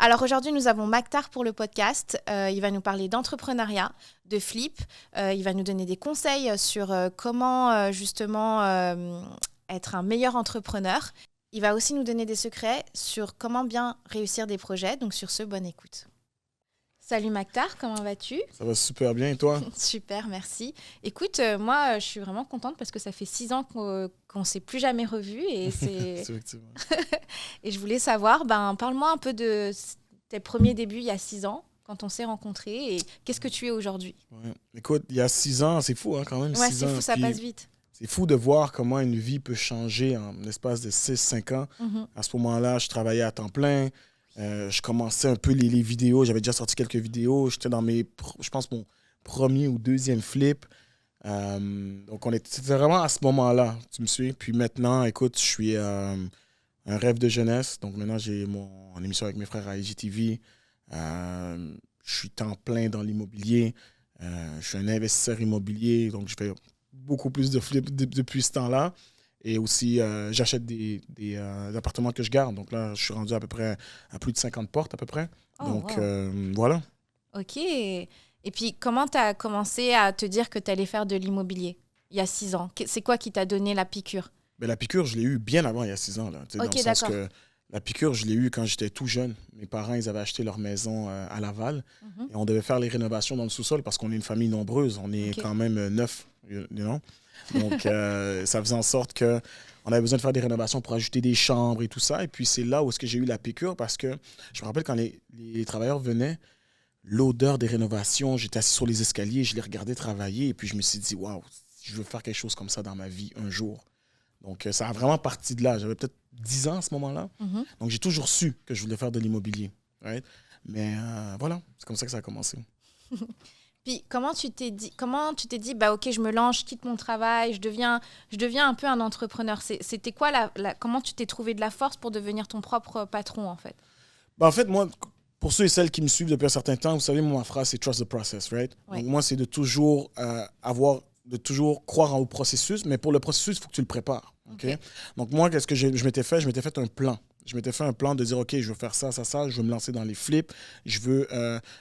Alors aujourd'hui, nous avons Maktar pour le podcast. Il va nous parler d'entrepreneuriat, de flip. Il va nous donner des conseils sur comment justement être un meilleur entrepreneur. Il va aussi nous donner des secrets sur comment bien réussir des projets. Donc sur ce, bonne écoute. Salut Maktar, comment vas-tu? Ça va super bien, et toi? Super, merci. Écoute, moi, je suis vraiment contente parce que ça fait 6 ans qu'on ne s'est plus jamais revus. Et, Effectivement. et je voulais savoir, parle-moi un peu de tes premiers débuts il y a 6 ans, quand on s'est rencontrés, et qu'est-ce que tu es aujourd'hui? Ouais. Écoute, il y a 6 ans, c'est fou quand même, Ouais, 6 c'est ans. fou, ça Puis passe vite. c'est fou de voir comment une vie peut changer en l'espace de 6-5 ans. Mhm. À ce moment-là, je travaillais à temps plein. Je commençais un peu les vidéos. J'avais déjà sorti quelques vidéos. J'étais dans je pense, mon premier ou deuxième flip. Donc, c'était vraiment à ce moment-là, tu me suis. Puis maintenant, écoute, je suis un rêve de jeunesse. Donc maintenant, j'ai mon émission avec mes frères à IGTV. Je suis temps plein dans l'immobilier. Je suis un investisseur immobilier. Donc, je fais beaucoup plus de flips depuis ce temps-là. Et aussi, j'achète des appartements que je garde. Donc là, je suis rendu à peu près à plus de 50 portes à peu près. Oh, Donc, wow. voilà. Ok. Et puis, comment tu as commencé à te dire que tu allais faire de l'immobilier il y a 6 ans? C'est quoi qui t'a donné la piqûre? Mais la piqûre, je l'ai eue bien avant, il y a 6 ans. Là, Ok, dans le sens d'accord. que la piqûre, je l'ai eue quand j'étais tout jeune. Mes parents, ils avaient acheté leur maison à Laval. Mhm. Et on devait faire les rénovations dans le sous-sol parce qu'on est une famille nombreuse. On est Ok. quand même 9, you know? Donc, ça faisait en sorte que on avait besoin de faire des rénovations pour ajouter des chambres et tout ça. Et puis, c'est là où est-ce que j'ai eu la piqûre parce que je me rappelle quand les travailleurs venaient, l'odeur des rénovations, j'étais assis sur les escaliers, je les regardais travailler et puis je me suis dit, waouh, je veux faire quelque chose comme ça dans ma vie un jour. Donc, ça a vraiment parti de là. J'avais peut-être 10 ans à ce moment-là. Mhm. Donc, j'ai toujours su que je voulais faire de l'immobilier. Right? Mais voilà, c'est comme ça que ça a commencé. Puis, comment tu t'es dit, ok, je me lance, je quitte mon travail, je deviens un peu un entrepreneur. C'était quoi, comment tu t'es trouvé de la force pour devenir ton propre patron, en fait? En fait, moi, pour ceux et celles qui me suivent depuis un certain temps, vous savez, ma phrase, c'est trust the process, right? Ouais. Donc, moi, c'est de toujours de toujours croire au processus, mais pour le processus, il faut que tu le prépares. Okay? Donc, moi, qu'est-ce que je m'étais fait? Je m'étais fait un plan. Je m'étais fait un plan de dire, OK, je veux faire ça, je veux me lancer dans les flips, je veux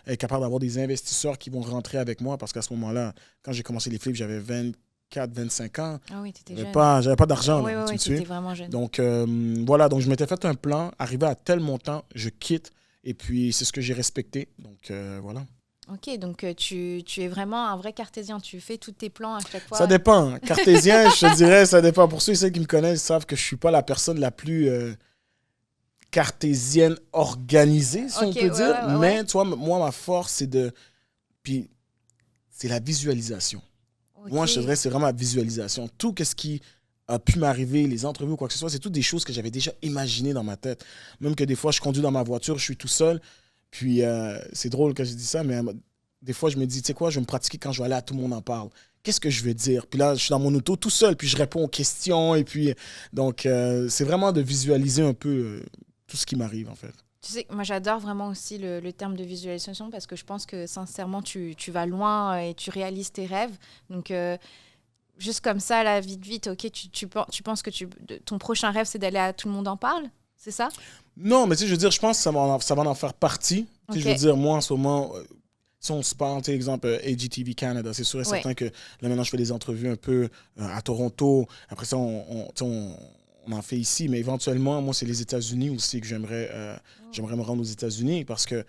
être capable d'avoir des investisseurs qui vont rentrer avec moi, parce qu'à ce moment-là, quand j'ai commencé les flips, j'avais 24-25 ans. Ah oui, t'étais jeune. J'avais pas d'argent. Oui, là, oui, t'étais vraiment jeune. Donc, voilà, donc je m'étais fait un plan, arrivé à tel montant, je quitte, et puis c'est ce que j'ai respecté. Donc, voilà. Ok, donc tu es vraiment un vrai cartésien. Tu fais tous tes plans à chaque fois. Ça dépend. Cartésien, je te dirais, ça dépend. Pour ceux et celles qui me connaissent, ils savent que je ne suis pas la personne la plus cartésienne organisée, si on peut dire. Ouais. Mais, tu vois, moi, ma force, puis, c'est la visualisation. Okay. Moi, je te dirais, c'est vraiment la visualisation. Tout ce qui a pu m'arriver, les entrevues ou quoi que ce soit, c'est toutes des choses que j'avais déjà imaginées dans ma tête. Même que des fois, je conduis dans ma voiture, je suis tout seul. Puis, c'est drôle que je dis ça, mais des fois, je me dis, tu sais quoi, je vais me pratiquer quand je vais aller à Tout le monde en parle. Qu'est-ce que je vais dire? Puis là, je suis dans mon auto tout seul, puis je réponds aux questions. Et puis, donc, c'est vraiment de visualiser un peu tout ce qui m'arrive, en fait. Tu sais, moi, j'adore vraiment aussi le terme de visualisation parce que je pense que, sincèrement, tu vas loin et tu réalises tes rêves. Donc, juste comme ça, là, vite, ok, tu penses que ton prochain rêve, c'est d'aller à Tout le monde en parle? C'est ça? Non, mais tu sais, je veux dire, je pense que ça va en faire partie. Okay. Je veux dire, moi, en ce moment, si on se parle, tu sais, exemple, AGTV Canada, c'est sûr et certain que là, maintenant, je fais des entrevues un peu à Toronto. Après ça, on en fait ici, mais éventuellement, moi, c'est les États-Unis aussi que j'aimerais me rendre aux États-Unis parce que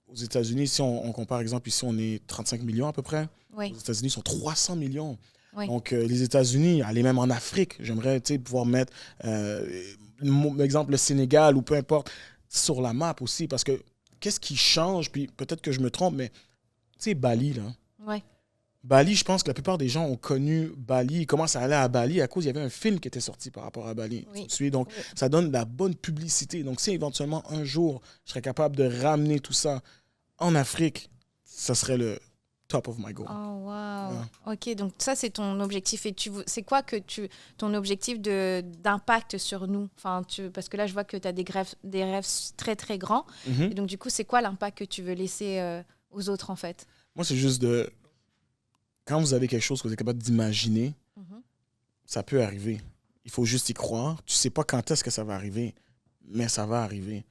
aux États-Unis, si on compare, par exemple, ici, on est 35 millions à peu près. Oui. Aux États-Unis, ils sont 300 millions. Oui. Donc, les États-Unis, aller même en Afrique, j'aimerais pouvoir mettre, exemple, le Sénégal ou peu importe, sur la map aussi. Parce que qu'est-ce qui change? Puis peut-être que je me trompe, mais tu sais, Bali, là. Oui. Bali, je pense que la plupart des gens ont connu Bali. Ils commencent à aller à Bali à cause il y avait un film qui était sorti par rapport à Bali. Oui. Donc, ça donne de la bonne publicité. Donc, si éventuellement, un jour, je serais capable de ramener tout ça en Afrique, ça serait le top of my goal. Oh, wow. Yeah. OK, donc ça, c'est ton objectif. Et c'est quoi ton objectif d'impact sur nous? Enfin, parce que là, je vois que tu as des rêves très, très grands. Mm-hmm. Et donc, du coup, c'est quoi l'impact que tu veux laisser aux autres, en fait? Moi, c'est juste quand vous avez quelque chose que vous êtes capable d'imaginer, ça peut arriver. Il faut juste y croire. Tu ne sais pas quand est-ce que ça va arriver, mais ça va arriver.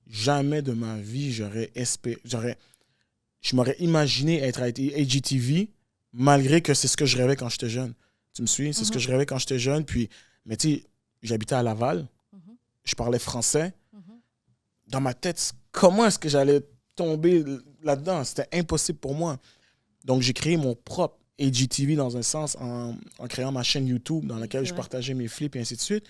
jamais de ma vie, je m'aurais imaginé être à AGTV, malgré que c'est ce que je rêvais quand j'étais jeune. Tu me suis? C'est ce que je rêvais quand j'étais jeune. Puis, mais tu sais, j'habitais à Laval. Je parlais français. Dans ma tête, comment est-ce que j'allais tomber là-dedans? C'était impossible pour moi. Donc, j'ai créé mon propre AGTV dans un sens en créant ma chaîne YouTube dans laquelle je partageais mes flips et ainsi de suite.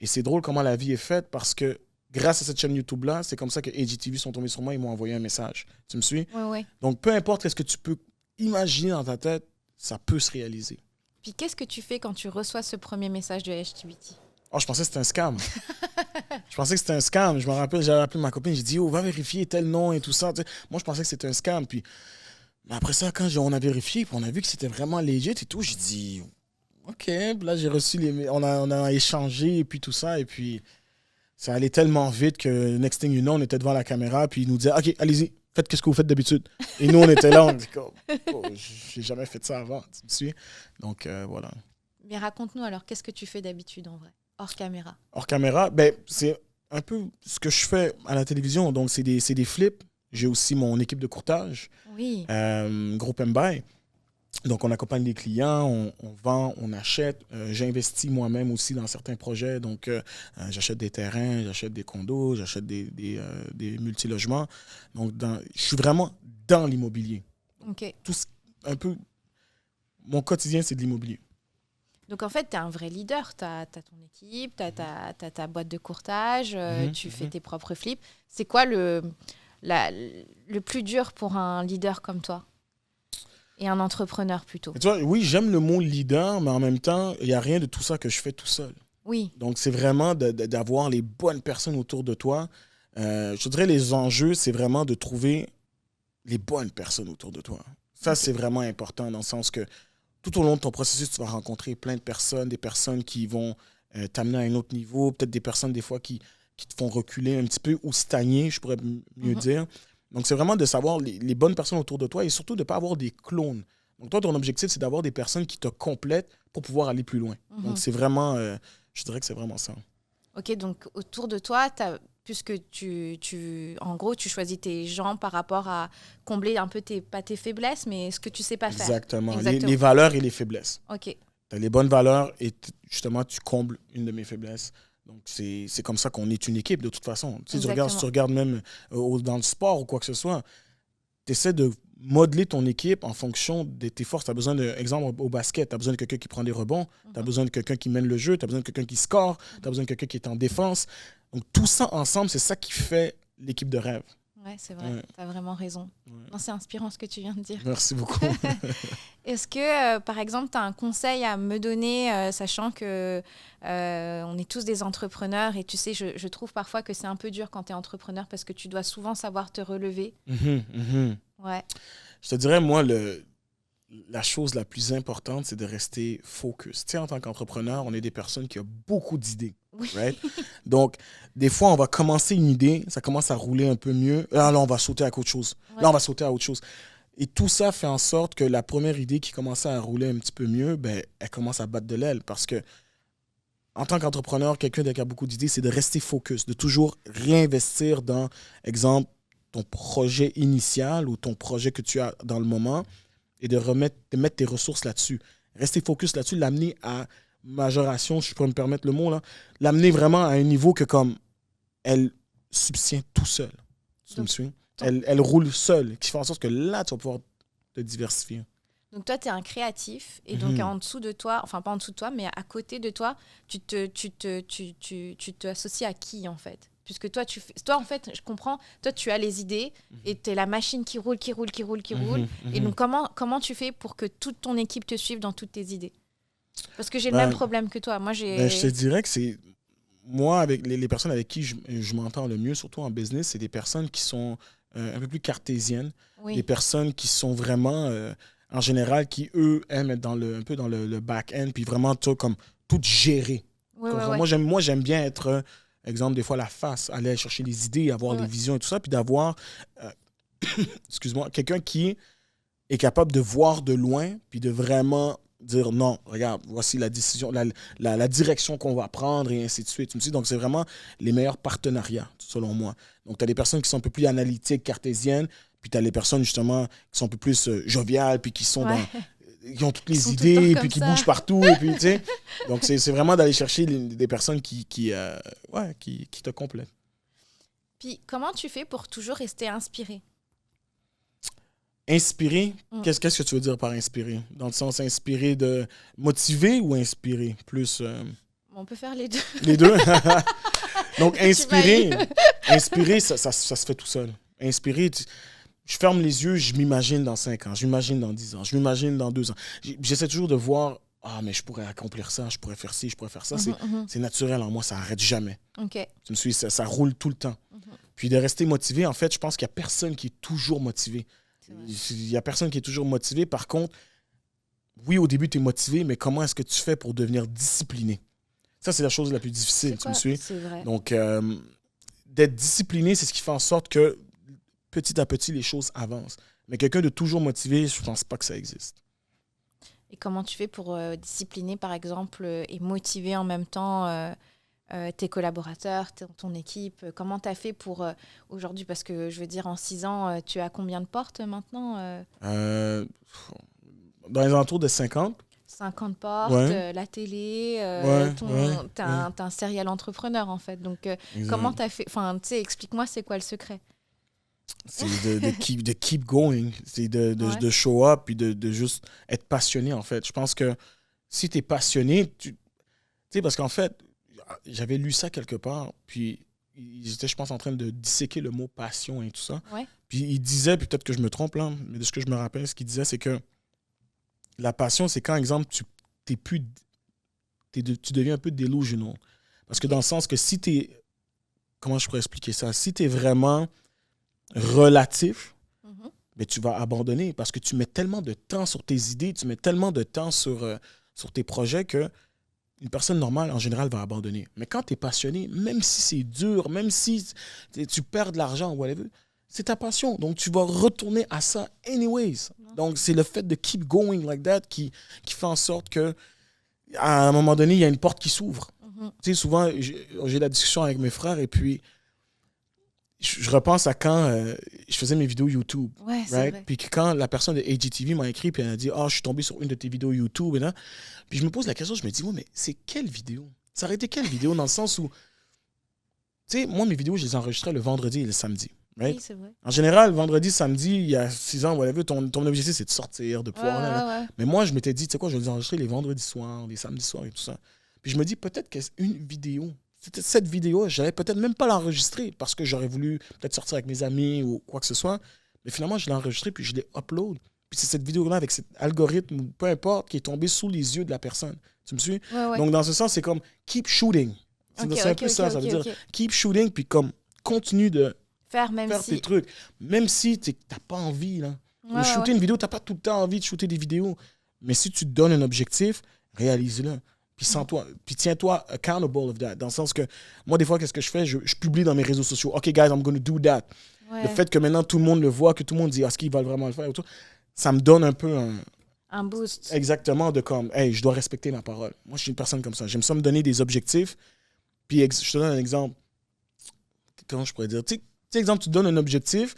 Et c'est drôle comment la vie est faite parce que grâce à cette chaîne YouTube-là, c'est comme ça que AGTV sont tombés sur moi et m'ont envoyé un message. Tu me suis? Oui. Donc, peu importe ce que tu peux imaginer dans ta tête, ça peut se réaliser. Puis, qu'est-ce que tu fais quand tu reçois ce premier message de HTBT? Oh, je pensais que c'était un scam. Je me rappelle, j'avais appelé ma copine, j'ai dit, oh, va vérifier tel nom et tout ça. Tu sais, moi, je pensais que c'était un scam. Puis, après ça, quand on a vérifié, puis on a vu que c'était vraiment legit et tout, j'ai dit, OK. Puis là, j'ai reçu on a échangé et puis tout ça. Et puis, ça allait tellement vite que next thing you know, on était devant la caméra, puis il nous disait, OK, allez-y, faites ce que vous faites d'habitude. Et nous, on était là, on dit, oh, j'ai jamais fait ça avant, tu me suis? Donc, voilà. Mais raconte-nous alors, qu'est-ce que tu fais d'habitude en vrai, hors caméra? Hors caméra, ben, c'est un peu ce que je fais à la télévision. Donc, c'est des flips. J'ai aussi mon équipe de courtage, Groupe M-Buy. Donc, on accompagne les clients, on vend, on achète. J'investis moi-même aussi dans certains projets. Donc, j'achète des terrains, j'achète des condos, j'achète des multilogements. Donc, je suis vraiment dans l'immobilier. OK. Un peu, mon quotidien, c'est de l'immobilier. Donc, en fait, tu es un vrai leader. Tu as ton équipe, tu as ta boîte de courtage, tu fais tes propres flips. C'est quoi le plus dur pour un leader comme toi? Et un entrepreneur plutôt. Tu vois, oui, j'aime le mot leader, mais en même temps, il n'y a rien de tout ça que je fais tout seul. Oui. Donc, c'est vraiment d'avoir les bonnes personnes autour de toi. Je dirais les enjeux, c'est vraiment de trouver les bonnes personnes autour de toi. Ça, c'est vraiment important dans le sens que tout au long de ton processus, tu vas rencontrer plein de personnes, des personnes qui vont t'amener à un autre niveau, peut-être des personnes des fois qui te font reculer un petit peu ou stagner, je pourrais mieux dire. Donc, c'est vraiment de savoir les bonnes personnes autour de toi et surtout de ne pas avoir des clones. Donc, toi, ton objectif, c'est d'avoir des personnes qui te complètent pour pouvoir aller plus loin. Donc, c'est vraiment, je dirais que c'est vraiment ça. OK, donc autour de toi, puisque en gros, tu choisis tes gens par rapport à combler un peu pas tes faiblesses, mais ce que tu ne sais pas faire. Exactement. Les valeurs et les faiblesses. OK. Tu as les bonnes valeurs et justement, tu combles une de mes faiblesses. Donc, c'est comme ça qu'on est une équipe, de toute façon. Tu sais, si tu regardes même dans le sport ou quoi que ce soit, tu essaies de modeler ton équipe en fonction de tes forces. Tu as besoin exemple au basket, tu as besoin de quelqu'un qui prend des rebonds, tu as besoin de quelqu'un qui mène le jeu, tu as besoin de quelqu'un qui score, tu as besoin de quelqu'un qui est en défense. Donc, tout ça ensemble, c'est ça qui fait l'équipe de rêve. Oui, c'est vrai. Tu as vraiment raison. Non, c'est inspirant ce que tu viens de dire. Merci beaucoup. Est-ce que, par exemple, tu as un conseil à me donner, sachant que on est tous des entrepreneurs et tu sais, je trouve parfois que c'est un peu dur quand tu es entrepreneur parce que tu dois souvent savoir te relever. Ouais. Je te dirais, moi, la chose la plus importante, c'est de rester focus. Tu sais, en tant qu'entrepreneur, on est des personnes qui ont beaucoup d'idées. Oui. Right? Donc, des fois, on va commencer une idée, ça commence à rouler un peu mieux. Là, on va sauter à autre chose. Ouais. Là, on va sauter à autre chose. Et tout ça fait en sorte que la première idée qui commençait à rouler un petit peu mieux, ben, elle commence à battre de l'aile. Parce que, en tant qu'entrepreneur, quelqu'un qui a beaucoup d'idées, c'est de rester focus, de toujours réinvestir dans, exemple, ton projet initial ou ton projet que tu as dans le moment et de mettre tes ressources là-dessus. Rester focus là-dessus, l'amener à majoration, si je pourrais me permettre le mot, là, l'amener vraiment à un niveau que comme elle subsiste tout seul. Tu me suis? Elle roule seule, qui fait en sorte que là, tu vas pouvoir te diversifier. Donc toi, tu es un créatif et donc en dessous de toi, enfin pas en dessous de toi, mais à côté de toi, tu t'associes à qui en fait? Puisque toi, en fait, je comprends, toi, tu as les idées et tu es la machine qui roule. Et donc, comment tu fais pour que toute ton équipe te suive dans toutes tes idées? Parce que j'ai le même problème que toi. Moi, je te dirais que c'est... Moi, avec les personnes avec qui je m'entends le mieux, surtout en business, c'est des personnes qui sont un peu plus cartésiennes. Oui. Des personnes qui sont vraiment, en général, qui, eux, aiment être un peu dans le back-end, puis vraiment comme tout gérer. Oui, Moi, j'aime bien être... exemple, des fois, la face, aller chercher les idées, avoir les visions et tout ça, puis d'avoir, excuse-moi, quelqu'un qui est capable de voir de loin, puis de vraiment dire non, regarde, voici la décision, la direction qu'on va prendre et ainsi de suite. Tu me suis? Donc, c'est vraiment les meilleurs partenariats, selon moi. Donc, tu as des personnes qui sont un peu plus analytiques, cartésiennes, puis tu as les personnes, justement, qui sont un peu plus joviales, puis qui sont qui ont toutes les idées, puis qui bougent partout. Et puis, tu sais. Donc, c'est vraiment d'aller chercher des personnes qui te complètent. Puis, comment tu fais pour toujours rester inspiré? Inspiré? Qu'est-ce que tu veux dire par inspiré? Dans le sens inspiré de motiver ou inspiré? Plus... On peut faire les deux. Les deux? Donc, inspiré, ça se fait tout seul. Inspiré, je ferme les yeux, je m'imagine dans 5 ans, je m'imagine dans 10 ans, je m'imagine dans 2 ans. J'essaie toujours de voir, mais je pourrais accomplir ça, je pourrais faire ci, je pourrais faire ça. C'est naturel en moi, ça n'arrête jamais. Okay. Tu me suis, ça roule tout le temps. Puis de rester motivé, en fait, je pense qu'il n'y a personne qui est toujours motivé. Il n'y a personne qui est toujours motivé. Par contre, oui, au début, tu es motivé, mais comment est-ce que tu fais pour devenir discipliné? Ça, c'est la chose la plus difficile, tu me suis? C'est vrai. Donc, d'être discipliné, c'est ce qui fait en sorte que petit à petit, les choses avancent. Mais quelqu'un de toujours motivé, je ne pense pas que ça existe. Et comment tu fais pour discipliner, par exemple, et motiver en même temps tes collaborateurs, ton équipe? Comment tu as fait pour aujourd'hui? Parce que, je veux dire, en 6 ans, tu as combien de portes maintenant? Dans les alentours de 50. 50 portes, la télé, t'es un serial entrepreneur, en fait. Donc, comment tu as fait? Enfin, tu sais, explique-moi, c'est quoi le secret? C'est de keep going. C'est de show up puis de juste être passionné, en fait. Je pense que si tu es passionné, tu sais, parce qu'en fait, j'avais lu ça quelque part, puis ils étaient, je pense, en train de disséquer le mot passion et tout ça. Ouais. Puis il disait, puis peut-être que je me trompe là, mais de ce que je me rappelle, ce qu'il disait, c'est que la passion, c'est quand, exemple, tu deviens un peu delusional. Parce que dans le sens que si tu es... Comment je pourrais expliquer ça? Si tu es vraiment relatif, ben, tu vas abandonner parce que tu mets tellement de temps sur tes idées, tu mets tellement de temps sur tes projets que une personne normale, en général, va abandonner. Mais quand tu es passionné, même si c'est dur, même si tu perds de l'argent ou whatever, c'est ta passion. Donc, tu vas retourner à ça anyways. Donc, c'est le fait de keep going like that qui fait en sorte que à un moment donné, il y a une porte qui s'ouvre. Tu sais, souvent, j'ai la discussion avec mes frères et puis je repense à quand je faisais mes vidéos YouTube. Ouais, c'est vrai. Puis quand la personne de AGTV m'a écrit puis elle a dit « je suis tombé sur une de tes vidéos YouTube. » Et là, puis je me pose la question, je me dis « mais c'est quelle vidéo? Ça aurait été quelle vidéo dans le sens où... » Tu sais, moi, mes vidéos, je les enregistrais le vendredi et le samedi. Right? Oui, c'est vrai. En général, vendredi, samedi, il y a 6 ans, whatever, ton objectif, c'est de sortir, de pouvoir... Mais moi, je m'étais dit, tu sais quoi, je vais les enregistrer les vendredis soirs, les samedis soirs et tout ça. Puis je me dis, peut-être qu'une vidéo... Cette vidéo, je n'allais peut-être même pas l'enregistrer parce que j'aurais voulu peut-être sortir avec mes amis ou quoi que ce soit. Mais finalement, je l'ai enregistré puis je l'ai upload. Puis c'est cette vidéo-là avec cet algorithme ou peu importe qui est tombé sous les yeux de la personne. Tu me suis? Donc, dans ce sens, c'est comme keep shooting. C'est un peu ça. Ça veut dire keep shooting puis comme continue de faire tes trucs. Même si tu n'as pas envie. Là. Shooter une vidéo, tu n'as pas tout le temps envie de shooter des vidéos. Mais si tu te donnes un objectif, réalise-le. Puis tiens-toi accountable of that. Dans le sens que, moi, des fois, qu'est-ce que je fais? Je publie dans mes réseaux sociaux. OK, guys, I'm going to do that. Ouais. Le fait que maintenant, tout le monde le voit, que tout le monde dit, est-ce qu'ils veulent vraiment le faire? Ça me donne un peu un boost. Exactement, de comme, hey, je dois respecter ma parole. Moi, je suis une personne comme ça. J'aime ça me donner des objectifs. Puis, je te donne un exemple. Comment je pourrais dire? Tu sais, exemple, tu te donnes un objectif,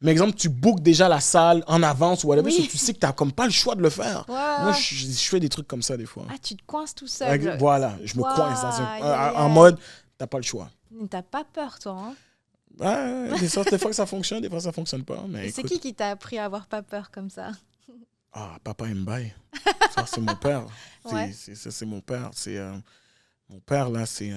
mais exemple, tu bookes déjà la salle en avance ou whatever, oui. Tu sais que tu n'as comme pas le choix de le faire. Ouais. Moi, je fais des trucs comme ça des fois. Ah, tu te coinces tout seul. Voilà, je me coince en mode, tu n'as pas le choix. Tu n'as pas peur, toi, hein? Ouais, des fois que ça fonctionne, des fois ça fonctionne pas. Mais c'est qui t'a appris à avoir pas peur comme ça? Papa Mbaye. Ça, c'est mon père. Ouais. C'est mon père. Mon père, là, c'est...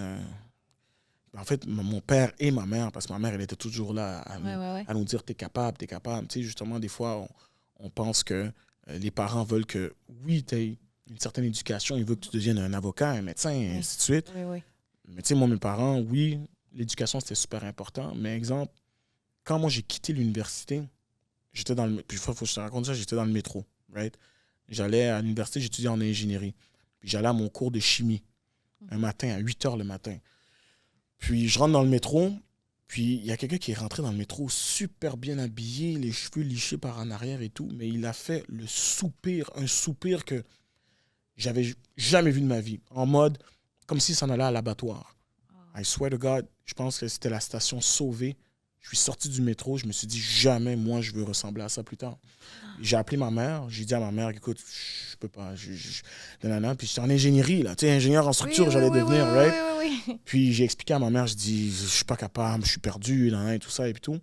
En fait, mon père et ma mère, parce que ma mère, elle était toujours là à nous dire « t'es capable, t'es capable ». Tu sais, justement, des fois, on pense que les parents veulent que, oui, tu aies une certaine éducation, ils veulent que tu deviennes un avocat, un médecin, et ainsi de suite. Oui. Mais tu sais, moi, mes parents, oui, l'éducation, c'était super important. Mais exemple, quand moi, j'ai quitté l'université, j'étais dans le... Puis il faut que je te raconte ça, j'étais dans le métro, right? J'allais à l'université, j'étudiais en ingénierie. Puis j'allais à mon cours de chimie, un matin, à 8 h le matin. Puis je rentre dans le métro, puis il y a quelqu'un qui est rentré dans le métro super bien habillé, les cheveux lichés par en arrière et tout, mais il a fait un soupir que j'avais jamais vu de ma vie. En mode, comme si ça en allait à l'abattoir. I swear to God, je pense que c'était la station Sauvé. Je suis sorti du métro, je me suis dit, jamais, moi, je veux ressembler à ça plus tard. J'ai appelé ma mère, j'ai dit à ma mère, écoute, je peux pas, nanana. Puis j'étais en ingénierie, là, tu sais, ingénieur en structure, j'allais devenir, right? Oui. Puis j'ai expliqué à ma mère, je dis, je suis pas capable, je suis perdu, là, et tout ça, et puis tout.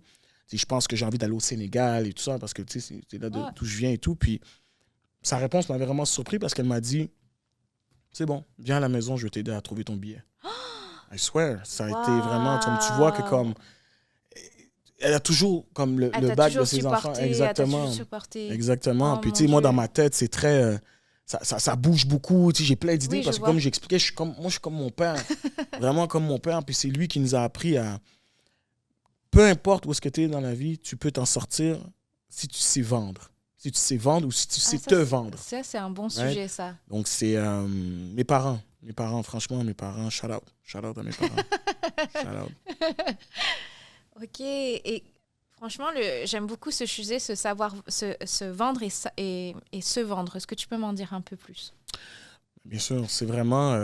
T'sais, je pense que j'ai envie d'aller au Sénégal et tout ça, parce que, tu sais, c'est là d'où je viens et tout. Puis sa réponse m'avait vraiment surpris parce qu'elle m'a dit, c'est bon, viens à la maison, je vais t'aider à trouver ton billet. I swear, ça a été vraiment, comme tu vois que comme... Elle a toujours comme le bac de ses enfants. Exactement. Exactement. Puis, tu sais, moi, dans ma tête, c'est très... ça bouge beaucoup. Tu sais, j'ai plein d'idées parce que, comme j'expliquais, moi, je suis comme mon père. Vraiment comme mon père. Puis, c'est lui qui nous a appris à... Peu importe où est-ce que tu es dans la vie, tu peux t'en sortir si tu sais vendre. Si tu sais vendre ou si tu sais te vendre. Ça, c'est un bon sujet, ça. Donc, c'est mes parents. Mes parents, franchement, mes parents, shout out. Shout out à mes parents. Shout out. Ok, et franchement, j'aime beaucoup ce sujet, se savoir se vendre et se vendre. Est-ce que tu peux m'en dire un peu plus? Bien sûr, c'est vraiment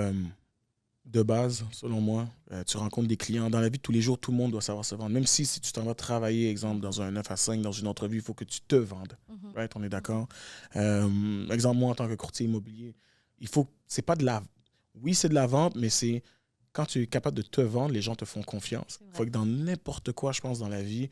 de base, selon moi. Tu rencontres des clients. Dans la vie de tous les jours, tout le monde doit savoir se vendre. Même si tu t'en vas travailler, exemple, dans un 9 à 5, dans une entrevue, il faut que tu te vendes. Right? On est d'accord? Exemple, moi, en tant que courtier immobilier, c'est pas de la... Oui, c'est de la vente, mais c'est... Quand tu es capable de te vendre, les gens te font confiance. Il faut que dans n'importe quoi, je pense, dans la vie,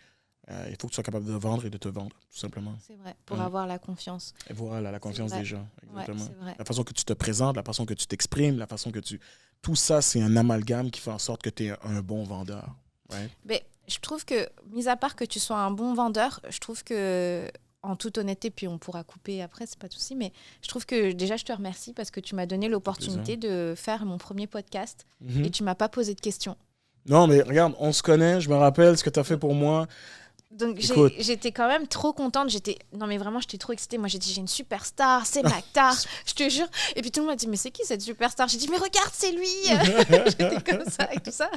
il faut que tu sois capable de vendre et de te vendre, tout simplement. C'est vrai, pour avoir la confiance. Et voilà, la confiance des gens, exactement. Ouais, c'est vrai. La façon que tu te présentes, la façon que tu t'exprimes, la façon que tu... Tout ça, c'est un amalgame qui fait en sorte que tu es un bon vendeur. Right? Mais je trouve que, mis à part que tu sois un bon vendeur, je trouve que... En toute honnêteté, puis on pourra couper après, c'est pas de souci, mais je trouve que déjà, je te remercie parce que tu m'as donné l'opportunité de faire mon premier podcast et tu m'as pas posé de questions. Non, mais regarde, on se connaît, je me rappelle ce que tu as fait pour moi. Donc, j'étais quand même trop contente. Non, mais vraiment, j'étais trop excitée. Moi, j'ai dit, j'ai une superstar, c'est Mactar, je te jure. Et puis tout le monde m'a dit, mais c'est qui cette superstar? J'ai dit, mais regarde, c'est lui. J'étais comme ça et tout ça.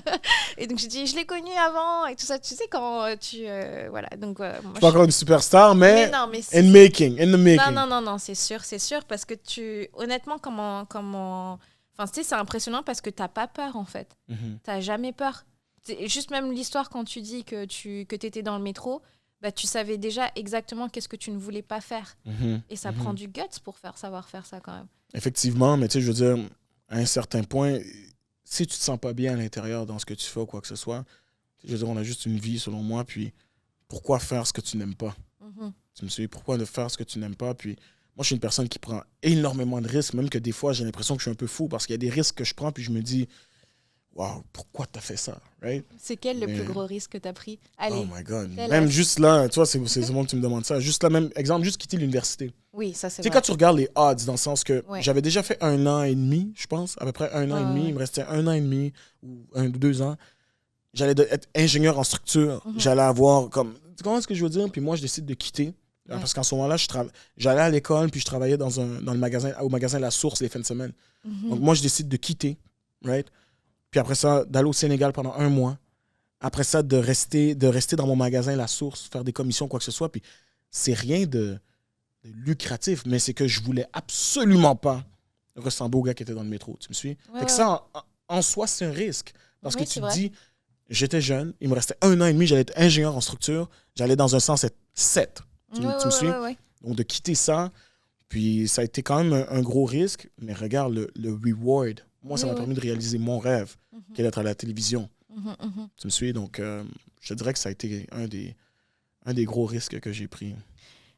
Et donc, j'ai dit, je l'ai connu avant et tout ça. Tu sais, quand tu... voilà. Donc, moi, je suis pas encore une superstar, mais non, mais in the making. Non, c'est sûr. Parce que honnêtement, comment... Enfin, tu sais, c'est impressionnant parce que t'as pas peur, en fait. T'as jamais peur. Juste même l'histoire quand tu dis que tu étais dans le métro, bah, tu savais déjà exactement qu'est-ce que tu ne voulais pas faire. Et ça prend du guts pour savoir faire ça quand même. Effectivement, mais tu sais, je veux dire, à un certain point, si tu te sens pas bien à l'intérieur dans ce que tu fais ou quoi que ce soit, je veux dire, on a juste une vie selon moi, puis pourquoi faire ce que tu n'aimes pas? Tu me suis dit, pourquoi ne faire ce que tu n'aimes pas? Puis moi, je suis une personne qui prend énormément de risques, même que des fois, j'ai l'impression que je suis un peu fou parce qu'il y a des risques que je prends, puis je me dis... Wow, pourquoi t'as fait ça, right? C'est quel le plus gros risque que t'as pris? Allez. Oh my God. Même juste là, tu vois, c'est souvent que tu me demandes ça. Juste là, même, exemple, juste quitter l'université. Oui, ça c'est vrai. Tu sais, quand tu regardes les odds, dans le sens que j'avais déjà fait 1 an et demi, je pense, à peu près 1 an et demi. Il me restait 1 an et demi ou 1 ou 2 ans. J'allais être ingénieur en structure. J'allais avoir comme... Tu comprends ce que je veux dire? Puis moi, je décide de quitter. Parce qu'en ce moment-là, j'allais à l'école, puis je travaillais au magasin La Source les fins de semaine. Donc moi, je décide de quitter, right? Puis après ça, d'aller au Sénégal pendant 1 mois. Après ça, de rester dans mon magasin La Source, faire des commissions, quoi que ce soit. Puis c'est rien de lucratif, mais c'est que je voulais absolument pas ressembler au gars qui était dans le métro. Tu me suis? Fait que ça, en soi, c'est un risque. Parce que tu te dis, j'étais jeune, il me restait 1 an et demi, j'allais être ingénieur en structure, j'allais dans un sens être 7. Tu me suis? Donc de quitter ça, puis ça a été quand même un gros risque, mais regarde le reward. Moi, ça m'a permis de réaliser mon rêve, qui est d'être à la télévision. Tu me suis? Donc, je dirais que ça a été un des gros risques que j'ai pris.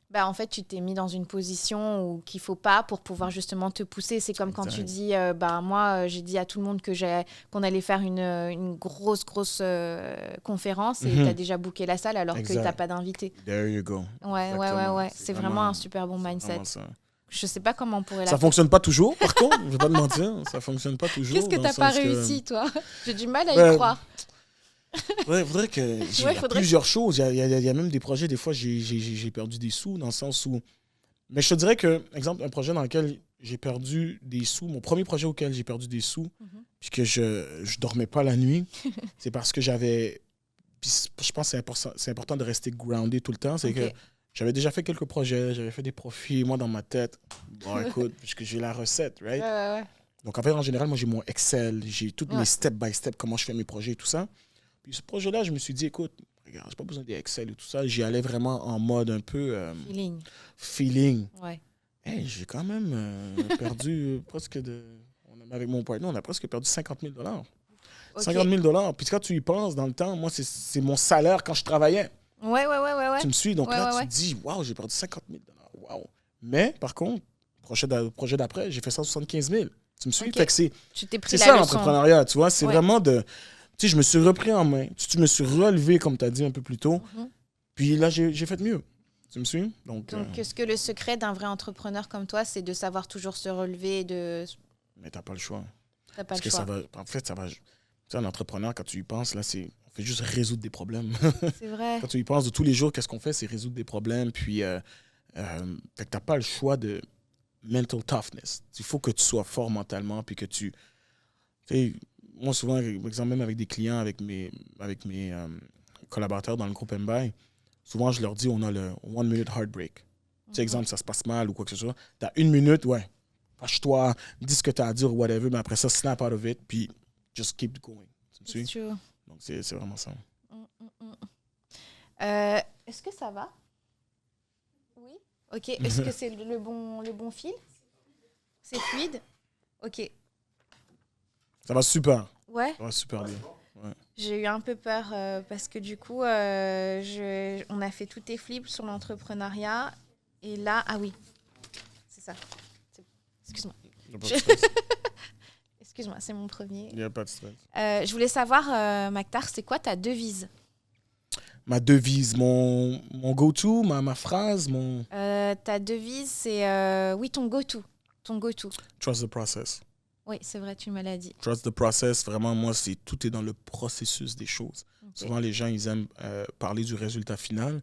Bah, en fait, tu t'es mis dans une position qu'il ne faut pas pour pouvoir justement te pousser. C'est comme quand tu dis, moi, j'ai dit à tout le monde qu'on allait faire une grosse conférence et tu as déjà booké la salle alors que tu n'as pas d'invité. There you go. Ouais. C'est vraiment un super bon mindset. Je sais pas comment on pourrait la faire. Ça fonctionne pas toujours, par contre. Je vais pas te mentir. Ça fonctionne pas toujours. Qu'est-ce que t'as pas réussi, toi? J'ai du mal à y croire. Faudrait que... Il y a plusieurs choses. Il y a même des projets, des fois, j'ai perdu des sous, dans le sens où... Mais je te dirais que, exemple, un projet dans lequel j'ai perdu des sous, mon premier projet auquel j'ai perdu des sous, puis que je dormais pas la nuit, c'est parce que j'avais... Puis je pense que c'est important de rester groundé tout le temps. C'est que J'avais déjà fait quelques projets, j'avais fait des profits, moi, dans ma tête. Bon, écoute, puisque j'ai la recette, right? Ouais. Donc, en fait, en général, moi, j'ai mon Excel, j'ai tous mes step-by-step, comment je fais mes projets et tout ça. Puis ce projet-là, je me suis dit, écoute, regarde, j'ai pas besoin des Excel et tout ça. J'y allais vraiment en mode un peu... feeling. Ouais. Hey, j'ai quand même perdu presque de... Avec mon partenaire, on a presque perdu 50 000 $. Okay. 50 000 $. Puis quand tu y penses, dans le temps, moi, c'est mon salaire quand je travaillais. Ouais. Tu me suis? Donc là, tu te dis, waouh, j'ai perdu 50 000 $. Waouh. Mais, par contre, projet d'après, j'ai fait 175 000. Tu me suis? Okay. Fait que c'est ça l'entrepreneuriat, tu vois. C'est vraiment de... Tu sais, je me suis repris en main. Tu me suis relevé, comme tu as dit un peu plus tôt. Puis là, j'ai fait mieux. Tu me suis? Donc est-ce que le secret d'un vrai entrepreneur comme toi, c'est de savoir toujours se relever et de... Mais t'as pas le choix. Parce que ça va... En fait, ça va... Tu sais, un entrepreneur, quand tu y penses, là, on fait juste résoudre des problèmes. C'est vrai. Quand tu y penses de tous les jours, qu'est-ce qu'on fait? C'est résoudre des problèmes. Puis, fait que t'as pas le choix de mental toughness. Il faut que tu sois fort mentalement, puis que tu sais, moi, souvent, par exemple, même avec des clients, avec mes collaborateurs dans le groupe MBI, souvent, je leur dis, on a le 1 minute heartbreak. Tu sais, exemple, ça se passe mal ou quoi que ce soit. T'as 1 minute, fâche-toi, dis ce que t'as à dire ou whatever, mais après ça, snap out of it, puis just keep going. Tu me suis? True. Donc, c'est vraiment ça. Est-ce que ça va? Oui. Ok. Est-ce que c'est le bon fil? C'est fluide? Ok. Ça va super. Ouais. Ça va super bien. Ouais. J'ai eu un peu peur parce que du coup, on a fait tous tes flips sur l'entrepreneuriat. Et là, ah oui, c'est ça. Excuse-moi. Excuse-moi, c'est mon premier. Il n'y a pas de stress. Je voulais savoir, Mactar, c'est quoi ta devise? Ma devise, mon go-to, ma phrase, mon... Ta devise, c'est... oui, ton go-to. Trust the process. Oui, c'est vrai, tu me l'as dit. Trust the process, vraiment, moi, tout est dans le processus des choses. Okay. Souvent, les gens, ils aiment parler du résultat final.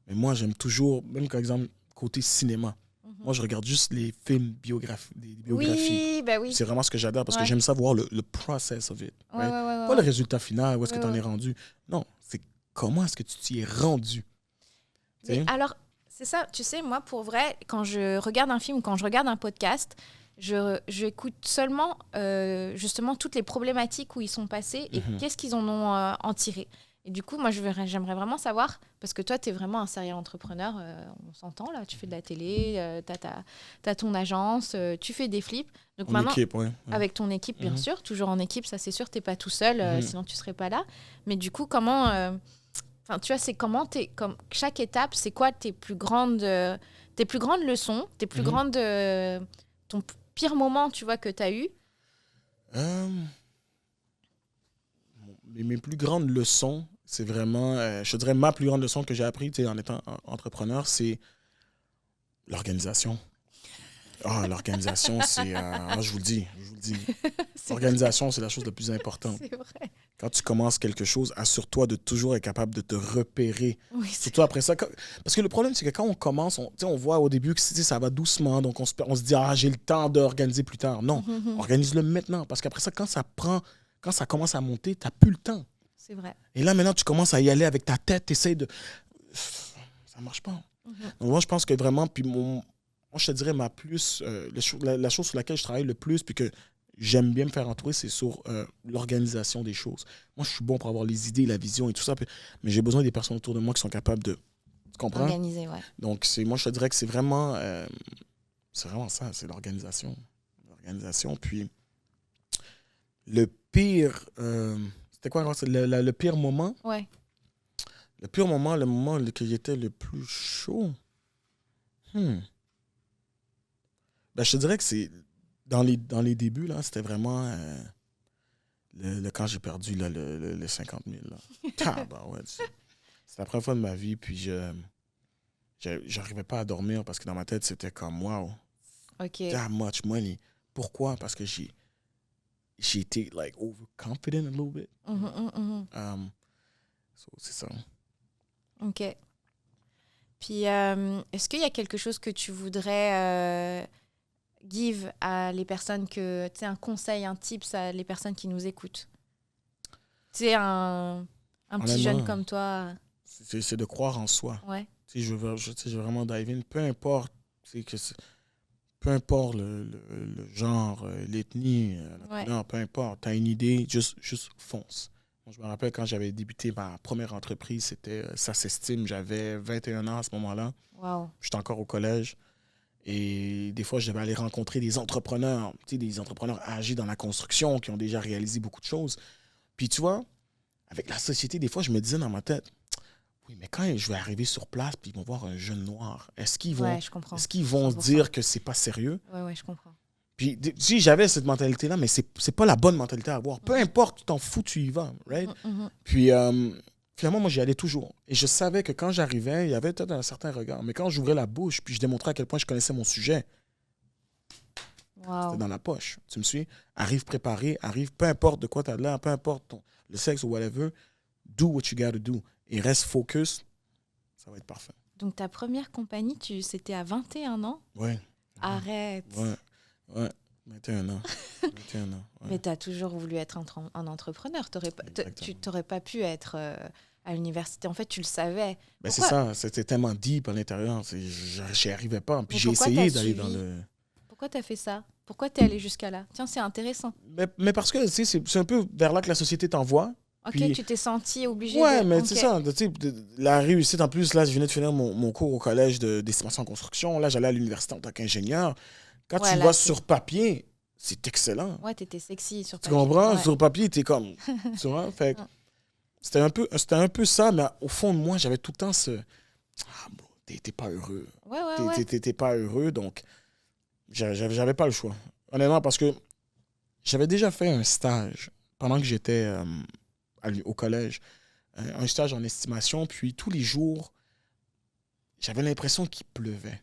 Mais moi, j'aime toujours, même par exemple, côté cinéma. Moi, je regarde juste les films biographies. Oui, bah oui. C'est vraiment ce que j'adore parce que j'aime ça voir le process of it. Right? Pas le résultat final, où est-ce que tu en es rendu. Non, c'est comment est-ce que tu t'y es rendu. Alors, c'est ça, tu sais, moi, pour vrai, quand je regarde un film ou quand je regarde un podcast, j'écoute seulement, justement, toutes les problématiques où ils sont passés et qu'est-ce qu'ils en ont en tiré. Et du coup, moi, j'aimerais vraiment savoir, parce que toi, tu es vraiment un serial entrepreneur, on s'entend là, tu fais de la télé, tu as ton agence, tu fais des flips. Donc maintenant, équipe, avec ton équipe, bien sûr, toujours en équipe, ça c'est sûr, tu n'es pas tout seul, sinon tu ne serais pas là. Mais du coup, comment, tu vois, c'est comment, comme chaque étape, c'est quoi tes plus grandes leçons, tes plus grandes, ton pire moment, tu vois, que tu as eu? Mes plus grandes leçons, c'est vraiment, je dirais, ma plus grande leçon que j'ai appris en étant entrepreneur, c'est l'organisation. L'organisation, c'est... je vous le dis. L'organisation, c'est la chose la plus importante. C'est vrai. Quand tu commences quelque chose, assure-toi de toujours être capable de te repérer. Oui, surtout après ça. Parce que le problème, c'est que quand on commence, on voit au début que ça va doucement, donc on se dit, j'ai le temps d'organiser plus tard. Non, organise-le maintenant. Parce qu'après ça, quand ça commence à monter, tu n'as plus le temps. C'est vrai. Et là, maintenant, tu commences à y aller avec ta tête, tu essaies de... Ça ne marche pas. Donc, moi, je pense que vraiment, puis moi, je te dirais, la chose sur laquelle je travaille le plus, puis que j'aime bien me faire entourer, c'est sur l'organisation des choses. Moi, je suis bon pour avoir les idées, la vision et tout ça, mais j'ai besoin des personnes autour de moi qui sont capables de... Tu comprends? Organiser, ouais. Donc, moi, je te dirais que c'est vraiment ça, c'est l'organisation. L'organisation, puis le pire... c'était quoi, le pire moment? Ouais. Le pire moment, le moment qui était le plus chaud... je te dirais que c'est dans les débuts, là, c'était vraiment quand j'ai perdu là, le 50 000. C'est la première fois de ma vie, puis j'arrivais pas à dormir parce que dans ma tête, c'était comme, wow, that much money. Pourquoi? Parce que j'ai été like overconfident a little bit. C'est ça. OK. Puis, est-ce qu'il y a quelque chose que tu voudrais give à les personnes tu sais, un conseil, un tips à les personnes qui nous écoutent? Tu sais, un petit jeune comme toi. c'est de croire en soi. Ouais. Je veux vraiment dive in. Peu importe, peu importe le genre, l'ethnie, la couleur, peu importe. Tu as une idée, juste fonce. Je me rappelle quand j'avais débuté ma première entreprise, c'était Ça s'estime. J'avais 21 ans à ce moment-là. Wow. J'étais encore au collège. Et des fois, je devais aller rencontrer des entrepreneurs, des entrepreneurs âgés dans la construction qui ont déjà réalisé beaucoup de choses. Puis tu vois, avec la société, des fois, je me disais dans ma tête, oui, mais quand je vais arriver sur place puis ils vont voir un jeune noir, est-ce qu'ils vont, se dire que c'est pas sérieux? Ouais, je comprends. Puis si j'avais cette mentalité-là, mais c'est pas la bonne mentalité à avoir. Peu importe, tu t'en fous, tu y vas, right? Puis finalement, moi, j'y allais toujours. Et je savais que quand j'arrivais, il y avait peut-être un certain regard. Mais quand j'ouvrais la bouche puis je démontrais à quel point je connaissais mon sujet, c'était dans la poche. Tu me suis? Arrive préparé, peu importe de quoi tu as l'air, peu importe le sexe ou whatever, do what you gotta do. Et reste focus, ça va être parfait. Donc, ta première compagnie, c'était à 21 ans? Oui. Arrête. Ouais. 21 ans. 21 ans. Ouais. Mais tu as toujours voulu être un entrepreneur. Tu n'aurais pas pu être à l'université. En fait, tu le savais. Ben c'est ça. C'était tellement deep à l'intérieur. J'y arrivais pas. Puis j'ai essayé d'aller dans le... Pourquoi tu as fait ça? Pourquoi tu es allé jusqu'à là? Tiens, c'est intéressant. Mais parce que c'est un peu vers là que la société t'envoie. Ok, puis, tu t'es senti obligé mais c'est ça. La réussite, en plus, là, je venais de finir mon cours au collège d'estimation en construction. Là, j'allais à l'université en tant qu'ingénieur. Quand tu vois sur papier, c'est excellent. Ouais, t'étais sexy sur papier. Tu comprends? Ouais. Sur papier, t'es comme... tu vois? Fait c'était un peu ça, mais au fond de moi, j'avais tout le temps ce... Ah, bon, t'es pas heureux. Ouais. T'es pas heureux, donc j'avais pas le choix. Honnêtement, parce que j'avais déjà fait un stage pendant que j'étais au collège. Un stage en estimation, puis tous les jours, j'avais l'impression qu'il pleuvait.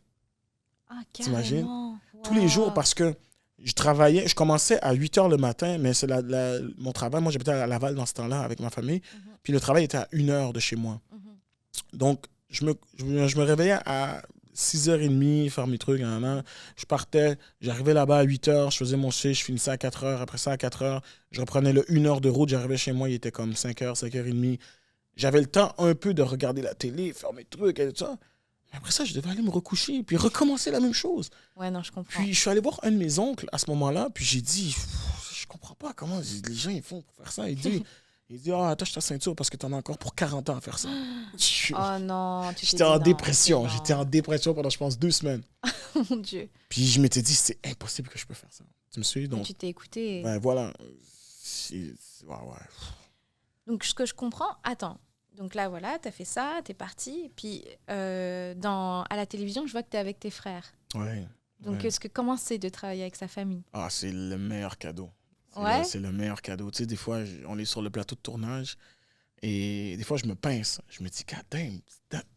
Ah, t'imagines? Wow. Tous les jours, parce que je commençais à 8 h le matin, mais c'est mon travail. Moi, j'habitais à Laval dans ce temps-là avec ma famille. Puis le travail était à 1 heure de chez moi. Donc, je me réveillais à 6h30, faire mes trucs. Je partais, j'arrivais là-bas à 8 h, je faisais mon chiffre, je finissais à 4 h. Après ça, à 4 h, je reprenais le 1 heure de route. J'arrivais chez moi, il était comme 5 h, 5h30. J'avais le temps un peu de regarder la télé, faire mes trucs et tout ça. Après ça, je devais aller me recoucher, puis recommencer la même chose. Ouais, non, je comprends. Puis je suis allé voir un de mes oncles à ce moment-là, puis j'ai dit, je comprends pas comment les gens ils font pour faire ça. Il dit, attache ta ceinture parce que tu en as encore pour 40 ans à faire ça. Oh non, j'étais en dépression. J'étais en dépression pendant, je pense, 2 semaines. Mon Dieu. Puis je m'étais dit, c'est impossible que je peux faire ça. Tu me suis? Donc, tu t'es écouté. Ben voilà. Ouais. Donc, ce que je comprends, attends. Donc là, voilà, t'as fait ça, t'es parti. Puis à la télévision, je vois que t'es avec tes frères. Ouais. Donc, comment c'est de travailler avec sa famille? Ah, c'est le meilleur cadeau. C'est le meilleur cadeau. Tu sais, des fois, on est sur le plateau de tournage et des fois, je me pince. Je me dis, God damn,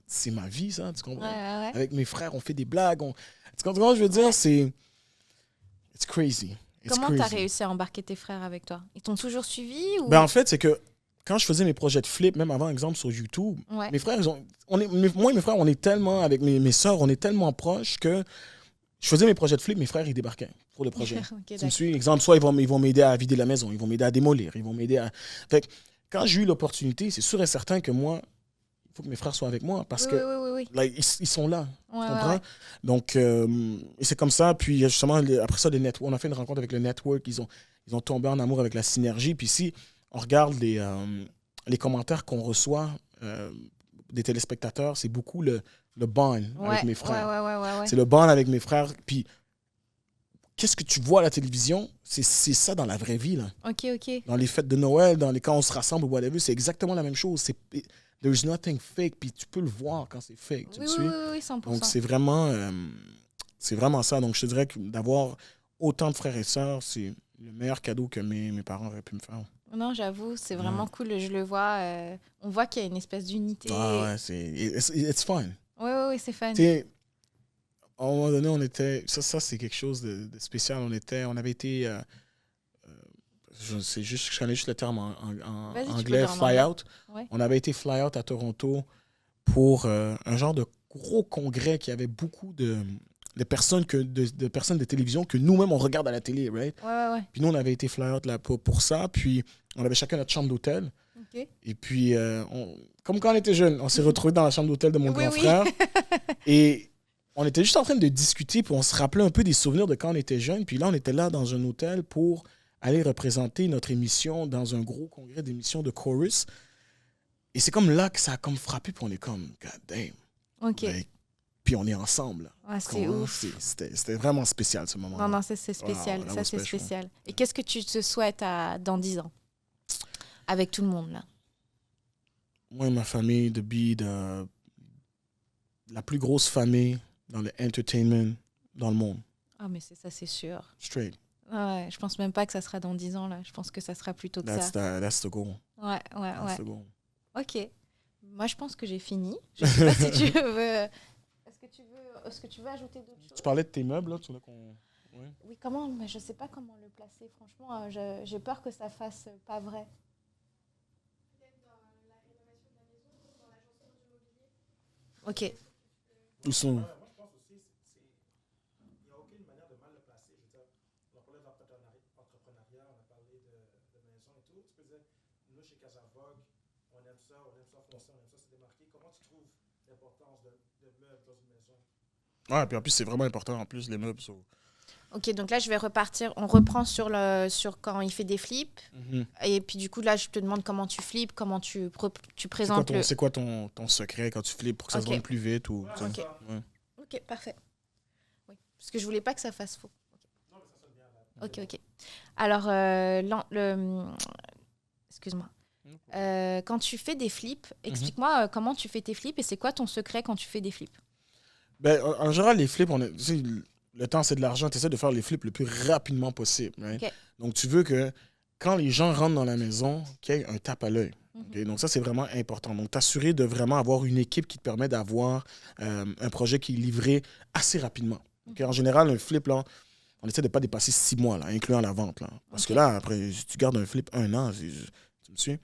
c'est ma vie, ça, tu comprends? Ouais. Avec mes frères, on fait des blagues. Tu comprends ce que je veux dire? C'est... It's crazy. Comment t'as réussi à embarquer tes frères avec toi? Ils t'ont toujours suivi ou... Ben, en fait, c'est que quand je faisais mes projets de flip, même avant, exemple, sur YouTube, mes frères, moi et mes frères, on est tellement, avec mes sœurs, on est tellement proches que je faisais mes projets de flip, mes frères, ils débarquaient pour le projet. Okay, tu me suis? Exemple, soit ils vont m'aider à vider la maison, ils vont m'aider à démolir, ils vont m'aider à... Fait que quand j'ai eu l'opportunité, c'est sûr et certain que moi, il faut que mes frères soient avec moi parce que là, ils sont là. Tu comprends? Ouais. Donc, et c'est comme ça. Puis justement, après ça, on a fait une rencontre avec le network. Ils ont tombé en amour avec la synergie. Puis si on regarde les commentaires qu'on reçoit des téléspectateurs, c'est beaucoup le bond avec mes frères. Ouais. C'est le bond avec mes frères. Puis, qu'est-ce que tu vois à la télévision? C'est ça dans la vraie vie. Là. OK. Dans les fêtes de Noël, quand on se rassemble ou whatever, c'est exactement la même chose. There's nothing fake. Puis tu peux le voir quand c'est fake. Tu me suis? Oui, 100%. Donc, c'est vraiment ça. Donc, je te dirais que d'avoir autant de frères et sœurs, c'est le meilleur cadeau que mes parents auraient pu me faire. Non, j'avoue, c'est vraiment cool. Je le vois. On voit qu'il y a une espèce d'unité. Ah ouais, it's fun. Oui, c'est fun. À un moment donné, on était... Ça c'est quelque chose de spécial. On avait été... je connais juste le terme en anglais, fly-out. Ouais. On avait été fly-out à Toronto pour un genre de gros congrès qui avait beaucoup de personnes de télévision que nous-mêmes, on regarde à la télé, right? Ouais. Puis nous, on avait été flyer là pour ça. Puis on avait chacun notre chambre d'hôtel. OK. Et puis, comme quand on était jeunes, on s'est retrouvés dans la chambre d'hôtel de mon grand frère. Et on était juste en train de discuter, puis on se rappelait un peu des souvenirs de quand on était jeunes. Puis là, on était là dans un hôtel pour aller représenter notre émission dans un gros congrès d'émissions de chorus. Et c'est comme là que ça a comme frappé, puis on est comme, God damn. OK. Like, puis on est ensemble. Ah, c'est ouf. C'était vraiment spécial, ce moment-là. Non, c'est spécial. Wow, ça, c'est spécial. Et qu'est-ce que tu te souhaites dans 10 ans? Avec tout le monde, là. Moi et ma famille, de be la plus grosse famille dans le entertainment dans le monde. Ah, mais c'est sûr. Straight. Ouais, je pense même pas que ça sera dans 10 ans, là. Je pense que ça sera plutôt que ça. That's the goal. Ouais. That's the goal. OK. Moi, je pense que j'ai fini. Je sais pas si tu veux... Est-ce que tu veux ajouter d'autres choses? Tu parlais de tes meubles, là? Ouais. Oui, comment? Mais je sais pas comment le placer. Franchement, j'ai peur que ça fasse pas vrai. OK. Où sont? Ouais, puis en plus, c'est vraiment important, en plus, les meubles. OK, donc là, je vais repartir. On reprend sur quand il fait des flips. Mm-hmm. Et puis, du coup, là, je te demande comment tu flippes, comment tu présentes C'est quoi ton secret quand tu flippes pour que ça se rende plus vite? OK. Ouais. OK, parfait. Oui, parce que je voulais pas que ça fasse faux. OK. Alors, excuse-moi. Quand tu fais des flips, explique-moi comment tu fais tes flips et c'est quoi ton secret quand tu fais des flips? Ben, en général, les flips, le temps, c'est de l'argent. Tu essaies de faire les flips le plus rapidement possible. Right? Okay. Donc, tu veux que quand les gens rentrent dans la maison, qu'il y ait un tape à l'œil. Okay? Donc, ça, c'est vraiment important. Donc, t'assurer de vraiment avoir une équipe qui te permet d'avoir un projet qui est livré assez rapidement. Okay? En général, un flip, là, on essaie de ne pas dépasser 6 mois, là, incluant la vente. Là. Parce que là, après, si tu gardes un flip 1 an, tu me suis?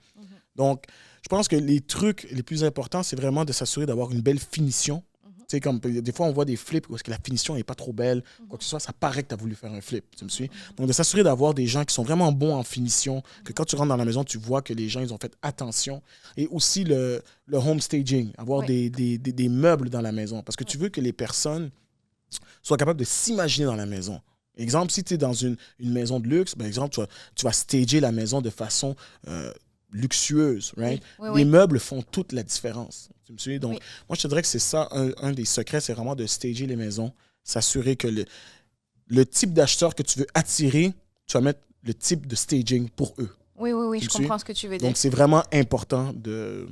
Donc, je pense que les trucs les plus importants, c'est vraiment de s'assurer d'avoir une belle finition. Tu sais, comme des fois, on voit des flips parce que la finition n'est pas trop belle, quoi que ce soit, ça paraît que tu as voulu faire un flip, tu me suis? Donc, de s'assurer d'avoir des gens qui sont vraiment bons en finition, que quand tu rentres dans la maison, tu vois que les gens, ils ont fait attention. Et aussi le home staging, avoir des meubles dans la maison. Parce que tu veux que les personnes soient capables de s'imaginer dans la maison. Exemple, si tu es dans une maison de luxe, par exemple, tu vas stager la maison de façon luxueuse, right? Les meubles font toute la différence. Tu me suis? Donc, moi, je te dirais que c'est ça, un des secrets, c'est vraiment de stager les maisons, s'assurer que le type d'acheteur que tu veux attirer, tu vas mettre le type de staging pour eux. Oui, je comprends ce que tu veux dire. Donc, c'est vraiment important de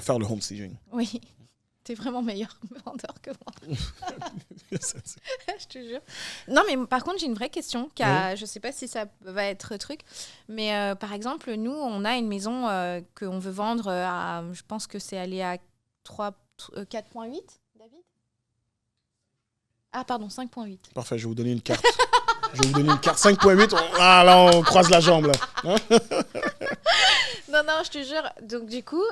faire le home staging. Oui. T'es vraiment meilleur vendeur que moi. Je te jure. Non, mais par contre, j'ai une vraie question. Je ne sais pas si ça va être truc. Mais par exemple, nous, on a une maison qu'on veut vendre à... Je pense que c'est allé à 4,8, David? Ah, pardon, 5,8. Parfait, je vais vous donner une carte. 5,8. Ah, là, on croise la jambe, là. Non, je te jure. Donc, du coup,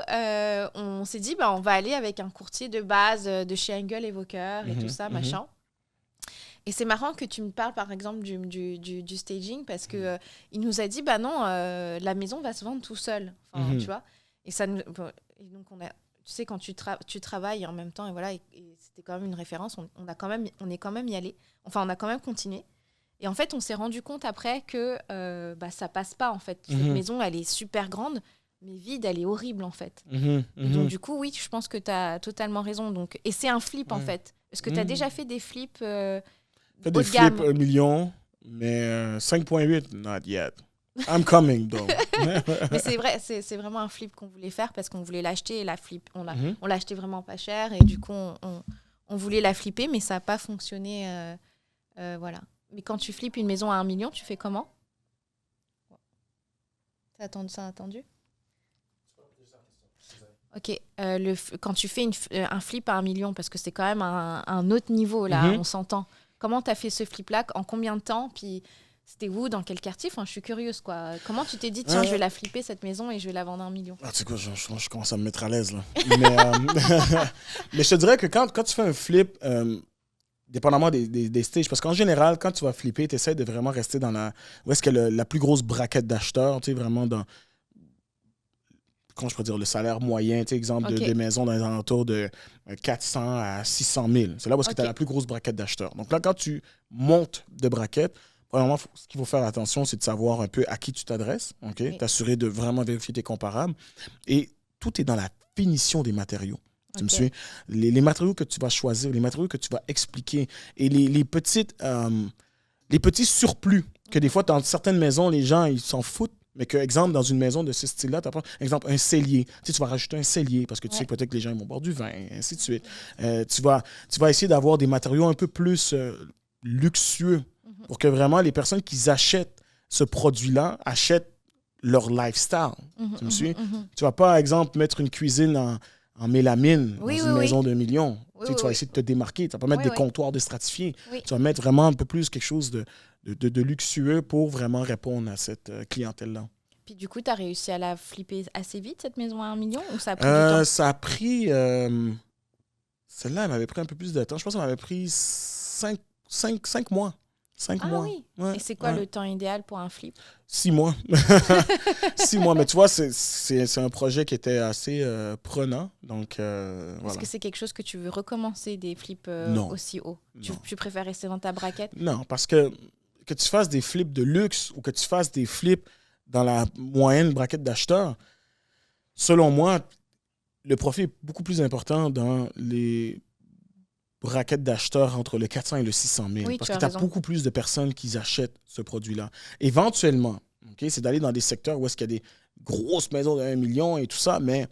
on s'est dit, on va aller avec un courtier de base de chez Engel Evoker et tout ça, machin. Et c'est marrant que tu me parles, par exemple, du staging parce que il nous a dit, non, la maison va se vendre tout seul. Enfin, tu vois. Et donc, tu sais, quand tu travailles en même temps, et voilà, et c'était quand même une référence, on est quand même y allé. Enfin, on a quand même continué. Et en fait, on s'est rendu compte après que ça passe pas, en fait. Cette maison, elle est super grande, mais vide, elle est horrible, en fait. Donc, du coup, oui, je pense que tu as totalement raison. Donc, et c'est un flip, en fait. Est-ce que tu as déjà fait des flips haut de gamme? 1 million, mais 5,8, not yet. I'm coming, though. Mais c'est vrai, c'est vraiment un flip qu'on voulait faire parce qu'on voulait l'acheter. Et la flip, on l'a acheté vraiment pas cher. Et du coup, on voulait la flipper, mais ça n'a pas fonctionné. Voilà. Mais quand tu flippes une maison à 1 million, tu fais comment? Ça a attendu? Ok. Quand tu fais un flip à 1 million, parce que c'est quand même un autre niveau, là, on s'entend. Comment tu as fait ce flip-là? En combien de temps? Puis c'était où? Dans quel quartier? Enfin, je suis curieuse, quoi. Comment tu t'es dit, tiens, je vais la flipper, cette maison, et je vais la vendre à 1 million? Tu sais quoi, je commence à me mettre à l'aise, là. Mais je te dirais que quand tu fais un flip... dépendamment des stages. Parce qu'en général, quand tu vas flipper, tu essaies de vraiment rester dans où est-ce que la plus grosse braquette d'acheteurs, tu sais, vraiment dans, comment je peux dire, le salaire moyen, tu sais, exemple, des maisons dans les alentours de 400 à 600 000. C'est là où tu as la plus grosse braquette d'acheteurs. Donc là, quand tu montes de braquette, premièrement, ce qu'il faut faire attention, c'est de savoir un peu à qui tu t'adresses, t'assurer de vraiment vérifier tes comparables. Et tout est dans la finition des matériaux. Tu me suis? Les matériaux que tu vas choisir, les matériaux que tu vas expliquer et les petits surplus que des fois, dans certaines maisons, les gens, ils s'en foutent. Mais que, exemple, dans une maison de ce style-là, tu apprends, exemple, un cellier. Tu sais, tu vas rajouter un cellier parce que tu sais peut-être que les gens ils vont boire du vin, et ainsi de suite. Tu vas essayer d'avoir des matériaux un peu plus luxueux pour que vraiment les personnes qui achètent ce produit-là achètent leur lifestyle. Tu me suis? Tu vas pas, par exemple, mettre une cuisine en mélamine dans une maison de millions. Tu vas essayer de te démarquer. Tu vas pas mettre des comptoirs de stratifiés. Tu vas mettre vraiment un peu plus quelque chose de luxueux pour vraiment répondre à cette clientèle-là. Puis du coup, tu as réussi à la flipper assez vite, cette maison à 1 million, ou ça a pris du temps? Ça a pris... celle-là, elle m'avait pris un peu plus de temps. Je pense qu'elle m'avait pris 5 mois. 5 mois. Oui. Et c'est quoi le temps idéal pour un flip? 6 mois. 6 mois. Mais tu vois, c'est un projet qui était assez prenant. Donc, voilà. Est-ce que c'est quelque chose que tu veux recommencer, des flips aussi hauts? Tu préfères rester dans ta braquette? Non, parce que tu fasses des flips de luxe ou que tu fasses des flips dans la moyenne braquette d'acheteurs, selon moi, le profit est beaucoup plus important dans les braquettes d'acheteurs entre le 400 et le 600 000. Parce que tu as beaucoup plus de personnes qui achètent ce produit-là. Éventuellement, c'est d'aller dans des secteurs où est-ce qu'il y a des grosses maisons de 1 million et tout ça, mais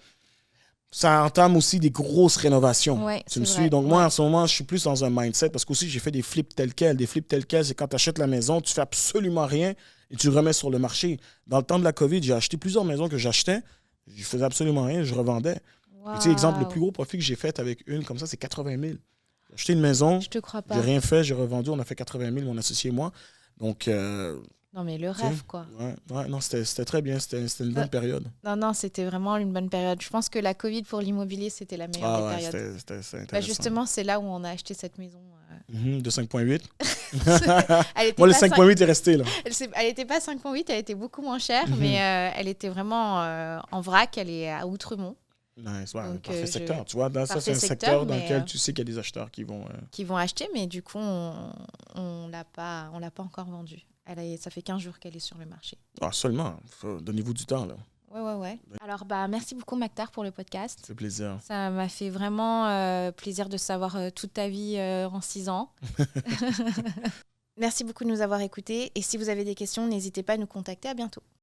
ça entame aussi des grosses rénovations. Tu me suis? Donc moi, en ce moment, je suis plus dans un mindset parce qu'aussi, j'ai fait des flips tels quels. Des flips tels quels, c'est quand tu achètes la maison, tu fais absolument rien et tu le remets sur le marché. Dans le temps de la COVID, j'ai acheté plusieurs maisons que j'achetais. Je faisais absolument rien, je revendais. Wow. Tu sais, exemple, le plus gros profit que j'ai fait avec une comme ça, c'est 80 000. J'ai acheté une maison, je te crois pas. J'ai rien fait, j'ai revendu, on a fait 80 000, mon associé et moi. Donc... non, mais le rêve, quoi. Ouais, non, c'était très bien. C'était une bonne période. Non, c'était vraiment une bonne période. Je pense que la COVID pour l'immobilier, c'était la meilleure des périodes. C'était intéressant. Justement, c'est là où on a acheté cette maison. De 5,8. Moi, le 5,8 est resté, là. Elle n'était pas 5,8, elle était beaucoup moins chère, mais elle était vraiment en vrac. Elle est à Outremont. Nice, ouais, parfait secteur. Tu vois, ça, c'est un secteur dans lequel tu sais qu'il y a des acheteurs qui vont acheter, mais du coup, on l'a pas encore vendue. Ça fait 15 jours qu'elle est sur le marché. Ah, seulement. Donnez-vous du temps, là. Ouais. Alors, merci beaucoup, Maktar, pour le podcast. C'est plaisir. Ça m'a fait vraiment plaisir de savoir toute ta vie en 6 ans. Merci beaucoup de nous avoir écoutés. Et si vous avez des questions, n'hésitez pas à nous contacter. À bientôt.